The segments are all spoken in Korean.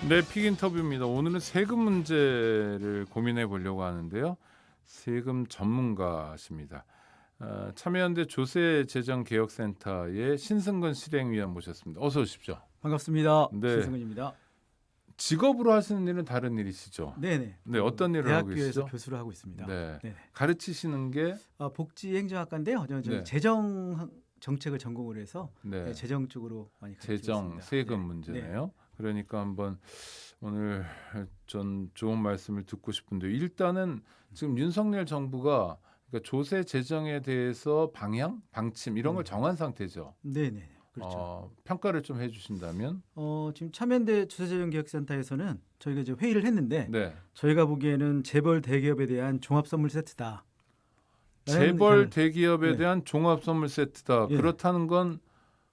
네, 픽 인터뷰입니다. 오늘은 세금 문제를 고민해 보려고 하는데요. 세금 전문가십니다. 참여연대 조세재정개혁센터의 신승근 실행위원 모셨습니다. 어서 오십시오. 반갑습니다. 네. 신승근입니다. 직업으로 하시는 일은 다른 일이시죠? 네네. 네, 어떤 일을 하고 대학교에서 계시죠? 교수를 하고 있습니다. 네. 네네. 가르치시는 게 복지행정학과인데요. 저는 네. 재정 정책을 전공을 해서 네, 재정 쪽으로 많이 가르치고 재정, 있습니다. 세금 네. 문제네요. 그러니까 한번 오늘 전 좋은 말씀을 듣고 싶은데 일단은 지금 윤석열 정부가 그러니까 조세 재정에 대해서 방향, 방침 이런 걸 정한 상태죠. 네네. 그렇죠. 평가를 좀 해주신다면. 지금 참여연대 조세재정개혁센터에서는 저희가 이제 회의를 했는데 네. 저희가 보기에는 재벌 대기업에 대한 종합 선물 세트다. 재벌 대기업에 네. 대한 종합 선물 세트다. 예. 그렇다는 건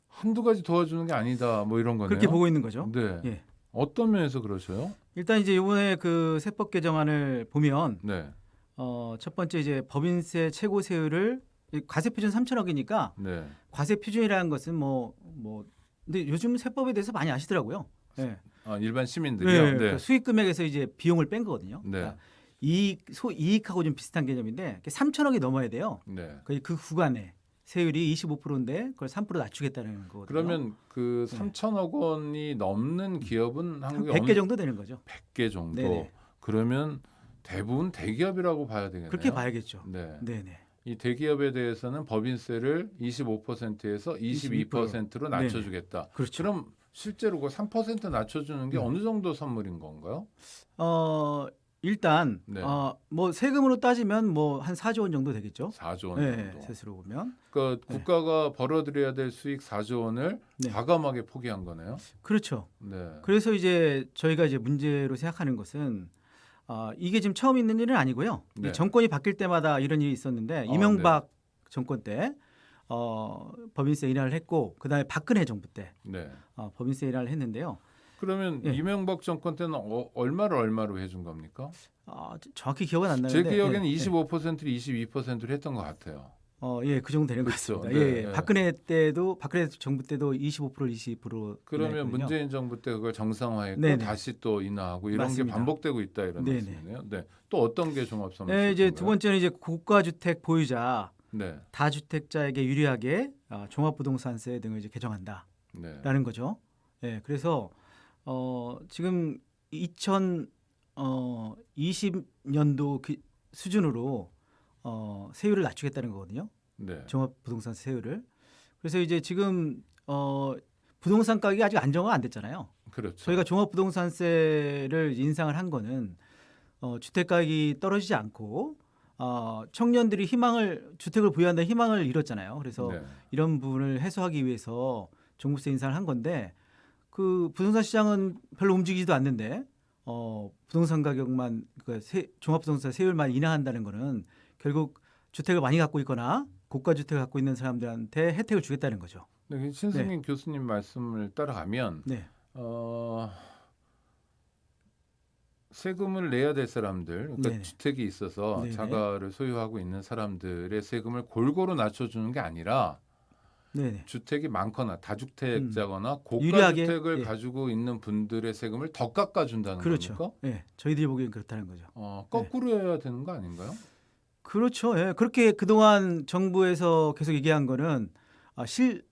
한두 가지 도와주는 게 아니다. 뭐 이런 거네요. 그렇게 보고 있는 거죠. 네. 예. 어떤 면에서 그러셔요? 일단 이제 이번에 그 세법 개정안을 보면 네. 첫 번째 이제 법인세 최고 세율을 과세 표준 3천억이니까 네. 과세 표준이라는 것은 뭐 근데 요즘 세법에 대해서 많이 아시더라고요. 네. 일반 시민들이요. 네. 그러니까 수익 금액에서 이제 비용을 뺀 거거든요. 네. 그러니까 이익하고 좀 비슷한 개념인데 3천억이 넘어야 돼요. 네. 그 구간에 세율이 25%인데 그걸 3% 낮추겠다는 거거든요. 그러면 그 네. 3천억 원이 넘는 기업은 한 한국에 100개 정도 되는 거죠. 100개 정도. 네네. 그러면 대부분 대기업이라고 봐야 되겠네요. 그렇게 봐야겠죠. 네. 네네. 이 대기업에 대해서는 법인세를 25%에서 22%로 낮춰주겠다. 그렇죠. 그럼 실제로 그 3% 낮춰주는 게 어느 정도 선물인 건가요? 일단 네. 뭐 세금으로 따지면 뭐 한 4조 원 정도 되겠죠. 4조 원 네, 정도. 세수로 보면. 그러니까 네. 국가가 벌어들여야 될 수익 4조 원을 네. 과감하게 포기한 거네요. 그렇죠. 네. 그래서 이제 저희가 이제 문제로 생각하는 것은 이게 지금 처음 있는 일은 아니고요. 이 네. 정권이 바뀔 때마다 이런 일이 있었는데 이명박 정권 때 법인세 인하를 했고 그다음에 박근혜 정부 때 네. 법인세 인하를 했는데요. 그러면 예. 이명박 정권 때는 얼마로 해준 겁니까? 정확히 기억은 안 제 나는데 기억에는 예, 25%를 22%를 했던 것 같아요. 예, 그 정도 되는 것 그렇죠. 같습니다. 네, 예, 네. 박근혜 정부 때도 25% 20% 그러면 인하했거든요. 문재인 정부 때 그걸 정상화했고 네네. 다시 또 인하하고 이런 맞습니다. 게 반복되고 있다 이런 네네. 말씀이네요. 네. 또 어떤 게 종합선물? 네, 이제 두 번째는 이제 고가주택 보유자 네. 다주택자에게 유리하게 종합부동산세 등을 이제 개정한다라는 네. 거죠. 예, 그래서 지금 2020년도 수준으로 세율을 낮추겠다는 거거든요. 네. 종합부동산세 세율을. 그래서 이제 지금 부동산 가격이 아직 안정화가 안 됐잖아요. 그렇죠. 저희가 종합부동산세를 인상을 한 거는 주택 가격이 떨어지지 않고 청년들이 주택을 보유한다는 희망을 잃었잖아요. 그래서 네. 이런 부분을 해소하기 위해서 종부세 인상을 한 건데 그 부동산 시장은 별로 움직이지도 않는데 부동산 가격만 종합부동산 세율만 인하한다는 거는 결국 주택을 많이 갖고 있거나 고가 주택을 갖고 있는 사람들한테 혜택을 주겠다는 거죠. 네. 신승민 교수님 말씀을 따라가면 네, 세금을 내야 될 사람들, 그러니까 네네. 주택이 있어서 네네. 자가를 소유하고 있는 사람들의 세금을 골고루 낮춰주는 게 아니라 네, 주택이 많거나 다주택자거나 유리하게, 고가주택을 예. 가지고 있는 분들의 세금을 더 깎아준다는 그렇죠. 겁니까? 네, 저희들이 보기엔 그렇다는 거죠. 거꾸로 해야 되는 거 아닌가요? 그렇죠. 예. 그렇게 그동안 정부에서 계속 얘기한 거는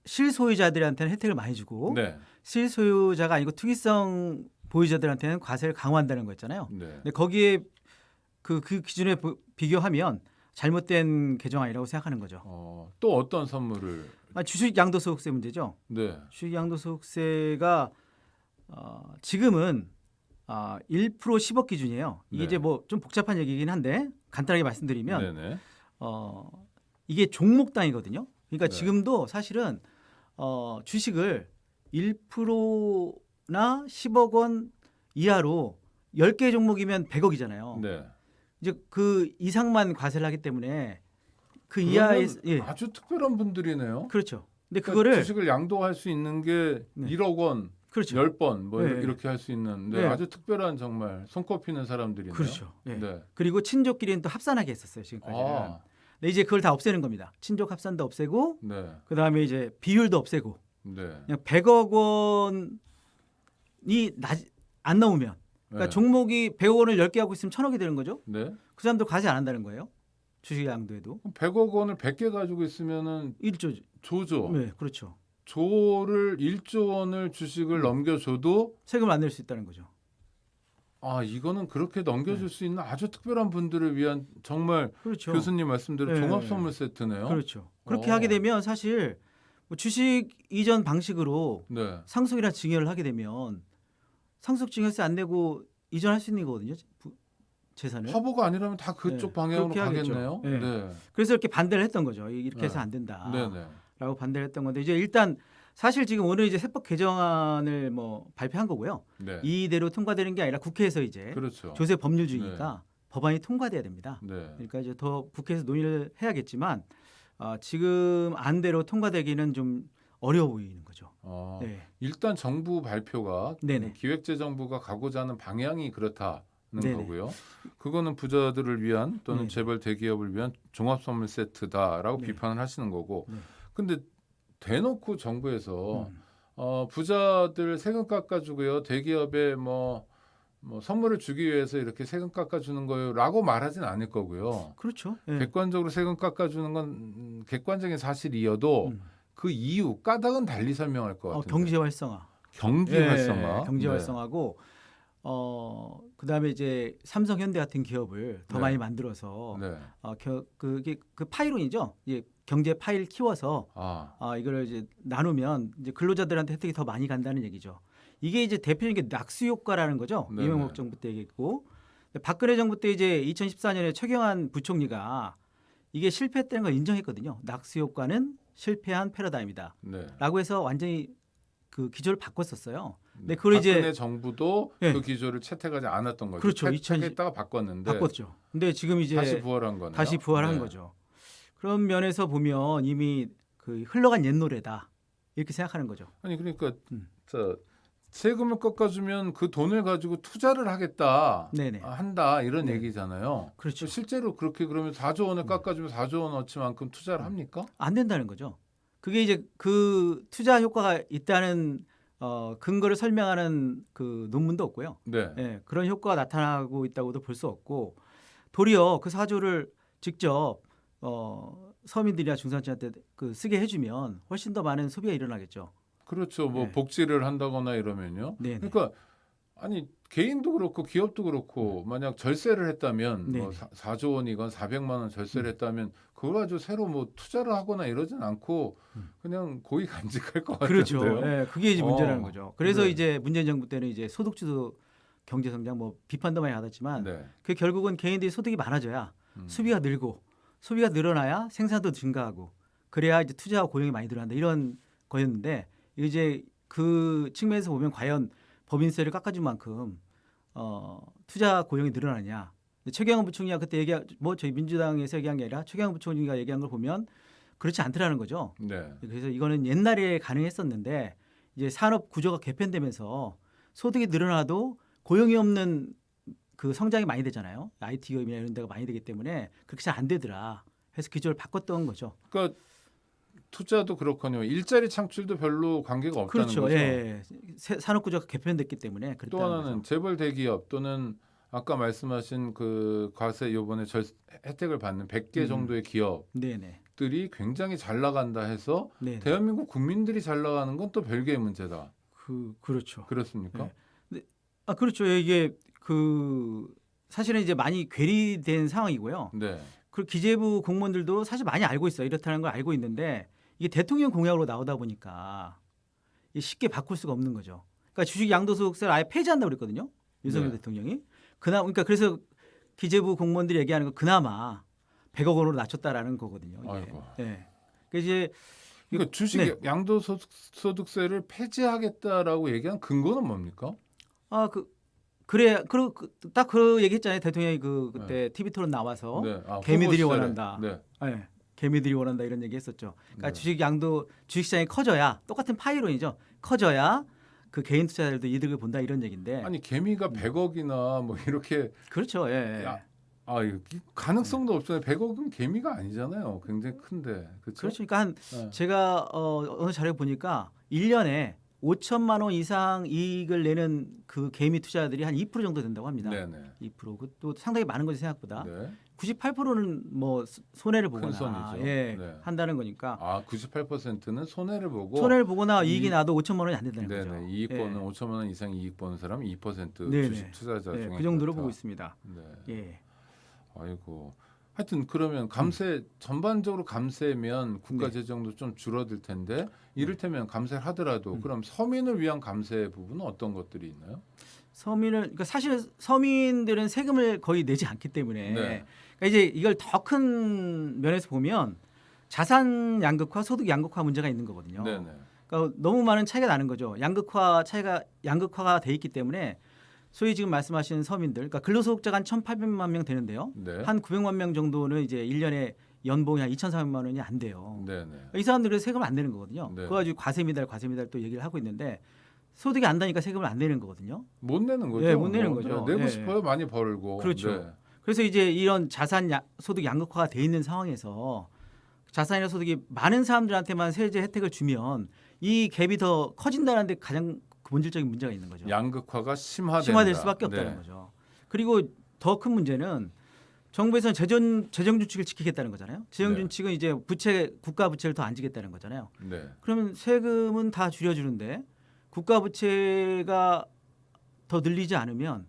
실소유자들한테는 혜택을 많이 주고 네. 실소유자가 아니고 투기성 보유자들한테는 과세를 강화한다는 거였잖아요. 네. 근데 거기에 그 기준에 비교하면 잘못된 개정안이라고 생각하는 거죠. 또 어떤 선물을? 주식 양도소득세 문제죠. 네. 주식 양도소득세가 지금은 1% 10억 기준이에요. 이게 네. 이제 뭐 좀 복잡한 얘기긴 한데 간단하게 말씀드리면 네네. 이게 종목당이거든요. 그러니까 네. 지금도 사실은 주식을 1%나 10억 원 이하로 10개 종목이면 100억이잖아요. 네. 이제 그 이상만 과세를 하기 때문에 그 그러면 이하의 아주 특별한 분들이네요. 그렇죠. 근데 그러니까 그거를 주식을 양도할 수 있는 게 네. 1억 원, 그렇죠. 10번 뭐 네. 이렇게 할 수 있는 네. 아주 특별한 정말 손꼽히는 사람들이네요. 그렇죠. 예. 네. 그리고 친족끼리는 또 합산하게 했었어요, 지금까지는. 아, 근데 이제 그걸 다 없애는 겁니다. 친족 합산도 없애고 네. 그다음에 이제 비율도 없애고 네. 그냥 100억 원이 안 나오면 그러니까 네. 종목이 100억 원을 10개 하고 있으면 1000억이 되는 거죠. 네. 그 사람들 과세 안 한다는 거예요. 주식 양도에도 100억 원을 100개 가지고 있으면은 1조. 조죠. 네, 그렇죠. 조를 1조 원을 주식을 넘겨줘도 세금을 안 낼 수 있다는 거죠. 아 이거는 그렇게 넘겨줄 네. 수 있는 아주 특별한 분들을 위한 정말 그렇죠. 교수님 말씀대로 네. 종합 선물 세트네요. 그렇죠. 그렇게 어. 하게 되면 사실 뭐 주식 이전 방식으로 네. 상속이나 증여를 하게 되면 상속 증여세 안 내고 이전할 수 있는 거거든요. 재산을. 화보가 아니라면 다 그쪽 네, 방향으로 그렇게 하겠죠. 가겠네요. 네. 네. 그래서 이렇게 반대를 했던 거죠. 이렇게 해서 네. 안 된다. 네네. 라고 반대를 했던 건데 이제 일단 사실 지금 오늘 이제 세법 개정안을 뭐 발표한 거고요. 네. 이대로 통과되는 게 아니라 국회에서 이제 그렇죠. 조세 법률 중이니까 법안이 통과돼야 됩니다. 네. 그러니까 이제 더 국회에서 논의를 해야겠지만 지금 안대로 통과되기는 좀 어려워 보이는 거죠. 네. 일단 정부 발표가 네네. 기획재정부가 가고자 하는 방향이 그렇다는 네네. 거고요. 그거는 부자들을 위한 또는 네네. 재벌 대기업을 위한 종합 선물 세트다라고 네. 비판을 하시는 거고. 네. 근데 대놓고 정부에서 음. 부자들 세금 깎아주고요. 대기업에 뭐 선물을 주기 위해서 이렇게 세금 깎아주는 거요라고 말하진 않을 거고요. 그렇죠. 네. 객관적으로 세금 깎아주는 건 객관적인 사실이어도 그 이유 까닭은 달리 설명할 것 같아요. 경제 활성화. 경기 활성화. 경제 네. 활성화고 그다음에 이제 삼성 현대 같은 기업을 더 네. 많이 만들어서 네. 그게 그 파이론이죠. 이제 경제 파일 키워서 이걸 이제 나누면 이제 근로자들한테 혜택이 더 많이 간다는 얘기죠. 이게 이제 대표적인 게 낙수 효과라는 거죠. 네네. 이명박 정부 때 얘기했고 박근혜 정부 때 이제 2014년에 최경환 부총리가 이게 실패했다는 걸 인정했거든요. 낙수 효과는 실패한 패러다임이다. 네. 라고 해서 완전히 그 기조를 바꿨었어요. 네. 그걸 이제 박근혜 정부도 네. 그 기조를 채택하지 않았던 거죠. 그렇죠. 채택했다가 바꿨는데 바꿨죠. 근데 지금 이제 다시 부활한 거네요. 다시 부활한 네. 거죠. 그런 면에서 보면 이미 그 흘러간 옛 노래다 이렇게 생각하는 거죠. 아니 그러니까 음. 세금을 꺾어주면 그 돈을 가지고 투자를 하겠다, 네네. 한다 이런 네. 얘기잖아요. 그렇죠. 실제로 그렇게 그러면 4조 원을 깎아주면 4조 원어치만큼 투자를 합니까? 안 된다는 거죠. 그게 이제 그 투자 효과가 있다는 근거를 설명하는 그 논문도 없고요. 네. 예, 그런 효과가 나타나고 있다고도 볼 수 없고 도리어 그 4조를 직접 서민들이나 중산층한테 그 쓰게 해주면 훨씬 더 많은 소비가 일어나겠죠. 그렇죠. 뭐 네. 복지를 한다거나 이러면요. 네네. 그러니까 아니 개인도 그렇고 기업도 그렇고 만약 절세를 했다면 네네. 뭐 4조 원이건 400만 원 절세를 했다면 그걸 가지고 새로 뭐 투자를 하거나 이러진 않고 그냥 고이 간직할 것 같은데요. 그렇죠. 예, 그게 이제 문제라는 거죠. 그래서 네. 이제 문재인 정부 때는 이제 소득주도 경제 성장 뭐 비판도 많이 받았지만 네. 그 결국은 개인들이 소득이 많아져야 수비가 늘고 소비가 늘어나야 생산도 증가하고 그래야 이제 투자와 고용이 많이 늘어난다 이런 거였는데 이제 그 측면에서 보면 과연 법인세를 깎아준 만큼 투자 고용이 늘어나냐? 최경환 부총리가 그때 뭐 저희 민주당에서 얘기한 게 아니라 최경환 부총리가 얘기한 걸 보면 그렇지 않더라는 거죠. 네. 그래서 이거는 옛날에 가능했었는데 이제 산업 구조가 개편되면서 소득이 늘어나도 고용이 없는 그 성장이 많이 되잖아요. IT 기업이나 이런 데가 많이 되기 때문에 그렇게 잘 안 되더라. 해서 기조를 바꿨던 거죠. 그러니까 투자도 그렇거든요. 일자리 창출도 별로 관계가 없다는 그렇죠. 거죠. 예. 산업 구조가 개편됐기 때문에 또 그랬다는 하나는 거죠. 재벌 대기업 또는 아까 말씀하신 그 과세 요번에 혜택을 받는 100개 정도의 네네. 기업들이 굉장히 잘 나간다 해서 네. 대한민국 국민들이 잘 나가는 건 또 별개의 문제다. 그렇죠. 그렇습니까? 네. 그렇죠. 이게 그 사실은 이제 많이 괴리된 상황이고요. 네. 그 기재부 공무원들도 사실 많이 알고 있어요. 이렇다는 걸 알고 있는데 이게 대통령 공약으로 나오다 보니까 이게 쉽게 바꿀 수가 없는 거죠. 그러니까 주식 양도소득세를 아예 폐지한다고 그랬거든요. 윤석열 네. 대통령이. 그러니까 그래서 기재부 공무원들이 얘기하는 건 그나마 100억 원으로 낮췄다라는 거거든요. 이게. 아이고. 네. 그러니까 이제 그러니까 주식 네. 양도소득세를 폐지하겠다라고 얘기한 근거는 뭡니까? 그래 딱 그 얘기했잖아요. 대통령이 그때 TV 토론 나와서 네. 개미들이 후보 시절에. 원한다. 네. 네. 개미들이 원한다 이런 얘기했었죠. 그러니까 네. 주식시장이 커져야 똑같은 파이론이죠. 커져야 그 개인 투자자들도 이득을 본다 이런 얘기인데. 아니 개미가 100억이나 뭐 이렇게 그렇죠. 예. 야, 이거 가능성도 없어요. 100억은 개미가 아니잖아요. 굉장히 큰데. 그렇죠? 그렇죠. 그러니까 네. 제가 어느 자료 보니까 1년에 5천만 원 이상 이익을 내는 그 개미 투자자들이 한 2% 정도 된다고 합니다. 네네. 2%. 그것도 상당히 많은 거죠 생각보다. 네. 98%는 뭐 손해를 큰 보거나 손이죠. 예, 네. 한다는 거니까. 아, 98%는 손해를 보고 손해를 보거나 이- 이익이 나도 5천만 원이 안 된다는 거죠. 네네. 이익 예. 버는 5천만 원 이상 이익 버는 사람 2% 네네. 주식 투자자 네, 중에 그 정도로 그렇다. 보고 있습니다. 네. 예. 아이고. 하여튼 그러면 감세 전반적으로 감세면 국가 네. 재정도 좀 줄어들 텐데 이를테면 감세를 하더라도 그럼 서민을 위한 감세 부분은 어떤 것들이 있나요? 그러니까 사실 서민들은 세금을 거의 내지 않기 때문에 네. 그러니까 이제 이걸 더 큰 면에서 보면 자산 양극화, 소득 양극화 문제가 있는 거거든요. 네네. 그러니까 너무 많은 차이가 나는 거죠. 양극화가 돼 있기 때문에 소위 지금 말씀하신 서민들, 그러니까 근로소득자가 한 1,800만 명 되는데요. 네. 한 900만 명 정도는 이제 1년에 연봉이 한 2,400만 원이 안 돼요. 네네. 이 사람들은 세금을 안 내는 거거든요. 네. 그거 가지고 과세미달 또 얘기를 하고 있는데 소득이 안 나니까 세금을 안 내는 거거든요. 못 내는 거죠. 예, 못 내는 뭐, 거죠. 내고 예. 싶어요. 많이 벌고. 그렇죠. 네. 그래서 이제 이런 소득 양극화가 돼 있는 상황에서 자산이나 소득이 많은 사람들한테만 세제 혜택을 주면 이 갭이 더 커진다는 데 가장 본질적인 문제가 있는 거죠. 양극화가 심화된다. 심화될 수밖에 없다는 네. 거죠. 그리고 더 큰 문제는 정부에서는 재정 준칙을 지키겠다는 거잖아요. 재정 네. 준칙은 이제 국가 부채를 더 안 지겠다는 거잖아요. 네. 그러면 세금은 다 줄여주는데 국가 부채가 더 늘리지 않으면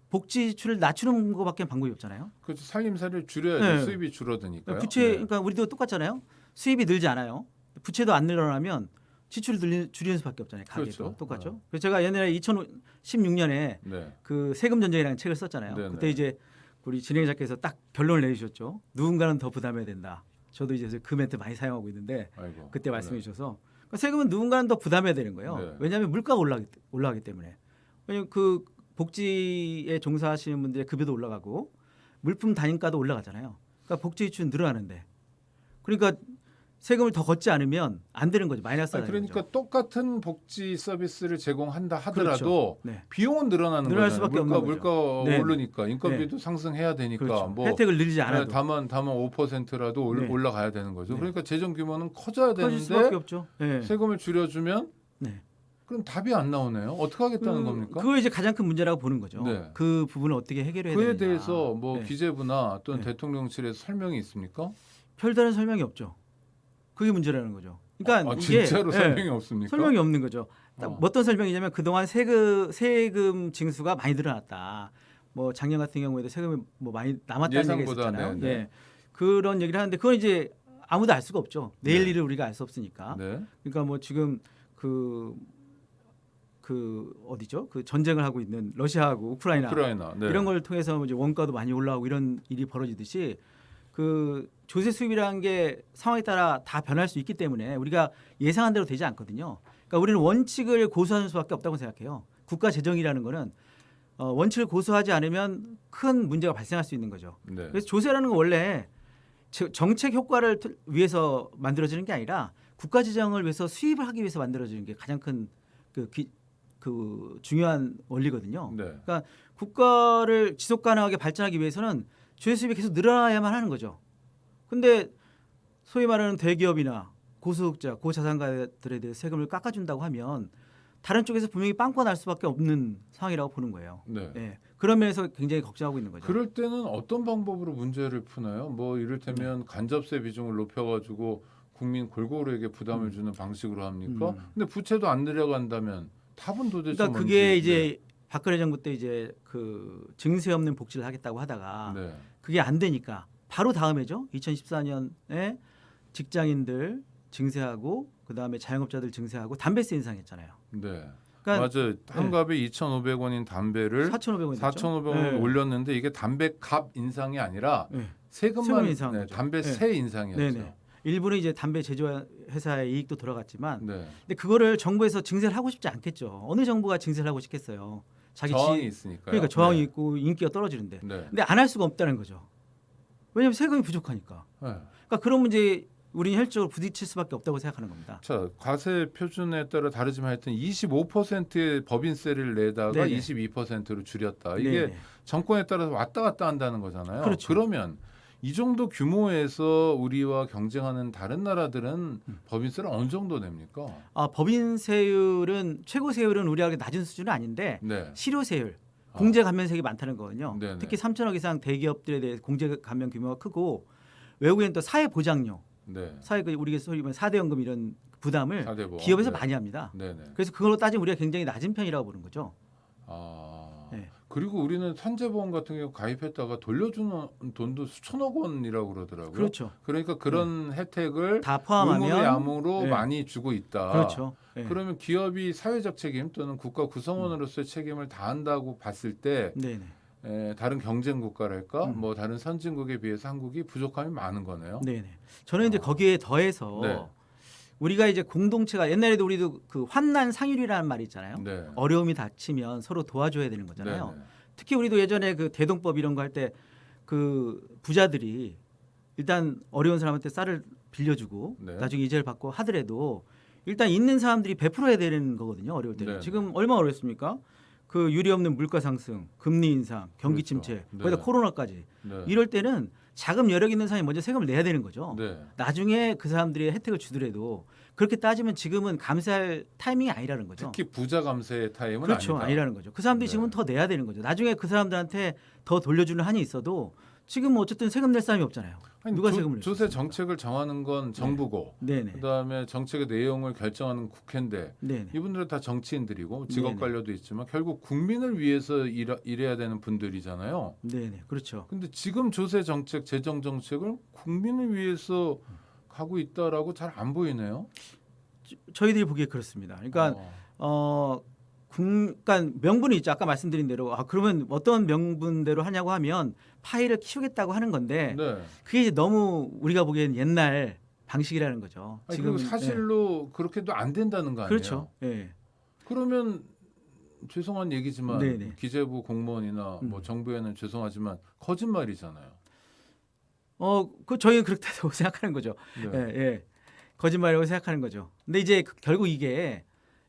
복지 지출을 낮추는 것밖에 방법이 없잖아요. 그렇죠. 살림살이를 줄여야죠. 네. 수입이 줄어드니까요. 부채 네. 그러니까 우리도 똑같잖아요. 수입이 늘지 않아요. 부채도 안 늘어나면 지출을 줄이는 수밖에 없잖아요. 가계도 그렇죠. 똑같죠. 그래서 제가 옛날에 2016년에 네. 그 세금 전쟁이라는 책을 썼잖아요. 네네. 그때 이제 우리 진행자께서 딱 결론을 내주셨죠. 누군가는 더 부담해야 된다. 저도 이제 그 멘트 많이 사용하고 있는데 아이고. 그때 말씀해 주셔서 그러니까 세금은 누군가는 더 부담해야 되는 거예요. 네. 왜냐하면 물가가 올라가기 때문에. 왜냐하면 그 복지에 종사하시는 분들의 급여도 올라가고 물품 단위가도 올라가잖아요. 그러니까 복지 지출은 늘어나는데 그러니까 세금을 더 걷지 않으면 안 되는 거죠. 마이너스가 되는 그러니까 거죠. 똑같은 복지 서비스를 제공한다 하더라도 네. 비용은 늘어나는 늘어날 거잖아요. 수밖에 없는 물가 거죠. 네. 오르니까 인건비도 상승해야 되니까 그렇죠. 뭐 혜택을 늘리지 않아도 다만 5%라도 네. 올라가야 되는 거죠. 네. 그러니까 재정 규모는 커져야 커질 수밖에 되는데 없죠. 네. 세금을 줄여주면 네. 그럼 답이 안 나오네요. 어떻게 하겠다는 겁니까? 그거 이제 가장 큰 문제라고 보는 거죠. 네. 그 부분을 어떻게 해결해야 그에 되느냐. 대해서 뭐 네. 기재부나 또는 네. 대통령실에서 설명이 있습니까? 별다른 설명이 없죠. 그게 문제라는 거죠. 그러니까 이게 진짜로 예, 설명이 없습니까? 설명이 없는 거죠. 어떤 설명이냐면 그동안 세금 징수가 많이 늘어났다. 뭐 작년 같은 경우에도 세금이 뭐 많이 남았다는 얘기가 예상보다, 있었잖아요. 네, 네. 예. 그런 얘기를 하는데 그건 이제 아무도 알 수가 없죠. 내일 네. 일을 우리가 알 수 없으니까. 네. 그러니까 뭐 지금 그 어디죠? 그 전쟁을 하고 있는 러시아하고 우크라이나 네. 이런 걸 통해서 이제 원가도 많이 올라오고 이런 일이 벌어지듯이 그 조세 수입이라는 게 상황에 따라 다 변할 수 있기 때문에 우리가 예상한 대로 되지 않거든요. 그러니까 우리는 원칙을 고수하는 수밖에 없다고 생각해요. 국가 재정이라는 거는 원칙을 고수하지 않으면 큰 문제가 발생할 수 있는 거죠. 네. 그래서 조세라는 건 원래 정책 효과를 위해서 만들어지는 게 아니라 국가 재정을 위해서 수입을 하기 위해서 만들어지는 게 가장 큰 그 중요한 원리거든요. 네. 그러니까 국가를 지속 가능하게 발전하기 위해서는 조세 수입이 계속 늘어나야만 하는 거죠. 근데 소위 말하는 대기업이나 고소득자, 고자산가들에 대해 세금을 깎아준다고 하면 다른 쪽에서 분명히 빵꾸 날 수밖에 없는 상황이라고 보는 거예요. 네. 예. 그런 면에서 굉장히 걱정하고 있는 거죠. 그럴 때는 어떤 방법으로 문제를 푸나요? 뭐 네. 이를테면 간접세 비중을 높여가지고 국민 골고루에게 부담을 주는 방식으로 합니까? 근데 부채도 안 내려간다면 답은 도대체 그러니까 뭔지. 그게 이제 박근혜 정부 때 이제 그 증세 없는 복지를 하겠다고 하다가 네. 그게 안 되니까 바로 다음에죠. 2014년에 직장인들 증세하고 그다음에 자영업자들 증세하고 담배세 인상했잖아요. 네. 그러니까 맞아요. 한 갑에 2,500원인 담배를 4,500원 4,500원 올렸는데 이게 담배 값 인상이 아니라 세금 세금만 인상한 거죠. 담배세 인상이었죠. 네네. 일부는 이제 담배 제조 회사의 이익도 들어갔지만, 네. 근데 그거를 정부에서 증세를 하고 싶지 않겠죠. 어느 정부가 증세를 하고 싶겠어요. 자기 저항이 있으니까요. 그러니까 저항이 네. 있고 인기가 떨어지는데, 네. 근데 안 할 수가 없다는 거죠. 왜냐하면 세금이 부족하니까. 네. 그러니까 그런 문제 우리는 혈적으로 부딪힐 수밖에 없다고 생각하는 겁니다. 자, 과세 표준에 따라 다르지만 하여튼 25%의 법인세를 내다가 네네. 22%로 줄였다. 이게 네네. 정권에 따라서 왔다 갔다 한다는 거잖아요. 그렇죠. 그러면 이 정도 규모에서 우리와 경쟁하는 다른 나라들은 법인세를 어느 정도 냅니까? 법인세율은 최고 세율은 우리하고 낮은 수준은 아닌데 네. 실효세율 공제 감면세액이 많다는 거거든요. 네네. 특히 3천억 이상 대기업들에 대해 공제 감면 규모가 크고 외국에는 또 사회보장료, 네. 우리가 소위 말하는 4대 연금 이런 부담을 4대 보험. 기업에서 네. 많이 합니다. 네네. 그래서 그걸로 따지면 우리가 굉장히 낮은 편이라고 보는 거죠. 네. 그리고 우리는 산재보험 같은 경우 가입했다가 돌려주는 돈도 수천억 원이라고 그러더라고요. 그렇죠. 그러니까 그런 혜택을 다 포함하면 의무로 야무로 네. 많이 주고 있다. 그렇죠. 네. 그러면 기업이 사회적 책임 또는 국가 구성원으로서의 책임을 다한다고 봤을 때 네네. 다른 경쟁 국가랄까 뭐 다른 선진국에 비해서 한국이 부족함이 많은 거네요. 네네. 저는 이제 거기에 더해서 네. 우리가 이제 공동체가 옛날에도 우리도 그 환난 상율이라는 말이 있잖아요. 네. 어려움이 닥치면 서로 도와줘야 되는 거잖아요. 네네. 특히 우리도 예전에 그 대동법 이런 거 할 때 그 부자들이 일단 어려운 사람한테 쌀을 빌려주고 네. 나중에 이자를 받고 하더라도 일단 있는 사람들이 베풀어야 되는 거거든요. 어려울 때는. 네. 지금 얼마나 어렵습니까? 그 유리 없는 물가 상승, 금리 인상, 경기 그렇죠. 침체, 네. 거기다 코로나까지. 네. 이럴 때는 자금 여력 있는 사람이 먼저 세금을 내야 되는 거죠. 네. 나중에 그 사람들이 혜택을 주더라도 그렇게 따지면 지금은 감세할 타이밍이 아니라는 거죠. 특히 부자 감세 타임은 그렇죠. 아니다. 아니라는 거죠. 그 사람들이 네. 지금은 더 내야 되는 거죠. 나중에 그 사람들한테 더 돌려주는 한이 있어도 지금 어쨌든 세금 낼 사람이 없잖아요. 아니, 누가 세금을 낼 수 조세 있습니까? 정책을 정하는 건 정부고 네네. 그다음에 정책의 내용을 결정하는 국회인데 네네. 이분들은 다 정치인들이고 직업 네네. 관료도 있지만 결국 국민을 위해서 일해야 되는 분들이잖아요. 네네. 그렇죠. 근데 지금 조세 정책, 재정 정책을 국민을 위해서 가고 있다라고 잘 안 보이네요. 저희들이 보기에 그렇습니다. 그러니까 그러니까 명분이 있죠. 아까 말씀드린 대로 그러면 어떤 명분대로 하냐고 하면 파이를 키우겠다고 하는 건데 네. 그게 이제 너무 우리가 보기엔 옛날 방식이라는 거죠. 아니, 지금 그리고 사실로 그렇게도 안 된다는 거 아니에요? 그렇죠. 예. 그러면 죄송한 얘기지만 네네. 기재부 공무원이나 뭐 정부에는 죄송하지만 거짓말이잖아요. 그 저희는 그렇다고 생각하는 거죠. 네. 예, 예. 거짓말이라고 생각하는 거죠. 근데 이제 결국 이게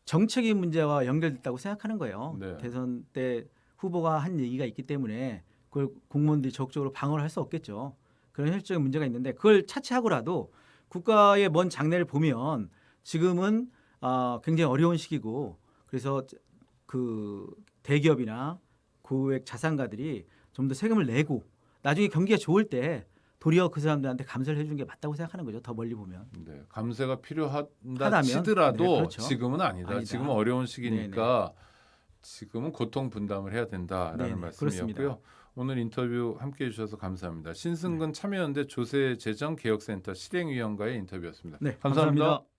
정책의 문제와 연결됐다고 생각하는 거예요. 네. 대선 때 후보가 한 얘기가 있기 때문에 그걸 공무원들이 적극적으로 방어를 할 수 없겠죠. 그런 현실적인 문제가 있는데 그걸 차치하고라도 국가의 먼 장래를 보면 지금은 굉장히 어려운 시기고 그래서 그 대기업이나 고액 자산가들이 좀 더 세금을 내고 나중에 경기가 좋을 때 도리어 그 사람들한테 감세를 해주는 게 맞다고 생각하는 거죠. 더 멀리 보면. 네, 감세가 필요하다 하다면? 치더라도 네, 그렇죠. 지금은 아니다. 지금은 어려운 시기니까 지금은 고통 분담을 해야 된다라는 네네, 말씀이었고요. 그렇습니다. 오늘 인터뷰 함께해 주셔서 감사합니다. 신승근 참여연대 조세재정개혁센터 실행위원과의 인터뷰였습니다. 네, 감사합니다. 감사합니다.